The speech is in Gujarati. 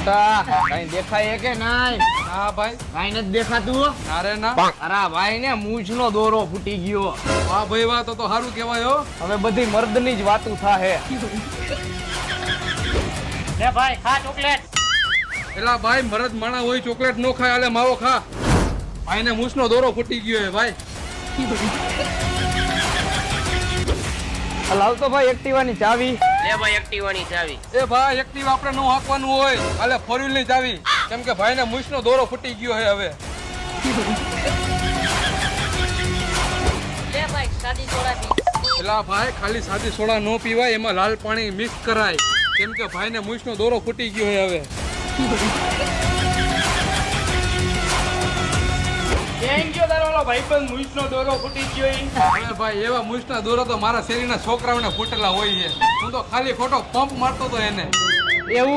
મોટા કઈ દેખાય કે નાય? હા ભાઈ. કઈ નથી દેખાતું? અરે ના. અરે ભાઈ ને મૂછનો દોરો ફૂટી ગયો. વાહ ભાઈ વાહ, તો સારું કહેવાય હો. હવે બધી મર્દની જ વાતું થાહે. લે ભાઈ ખા ચોકલેટ. એલા ભાઈ, મરદ માણા હોય ચોકલેટ નો ખાય, આલે માવો ખા. ભાઈને મૂછનો દોરો ફૂટી ગયો હે ભાઈ. લાવ તો ભાઈ એક્ટિવાની ચાવી. લે ભાઈ એક્ટિવાની ચાવી. એ ભાઈ, એક્ટિવ આપણે નો હાંકવાનું હોય, આલે ફોર વ્હીલ ની ચાવી. કેમ કે ભાઈને મૂછનો દોરો ફૂટી ગયો હે હવે. લે ભાઈ સાદી સોડા પી. એલા ભાઈ, ખાલી સાદી સોડા નો પીવાય, એમાં લાલ પાણી મિક્સ કરાય. કેમ કે ભાઈને મૂછનો દોરો ફૂટી ગયો હે હવે. કેમ ગયો તારો ઓલો ભાઈબંધ મૂછનો દોરો ફૂટી ગયો ઈ? અરે ભાઈ, એવા મૂછના દોરા તો મારા શેરીના છોકરાઓને ફૂટેલા હોય છે. હું તો ખાલી ખોટો પંપ મારતો તો એને. એવું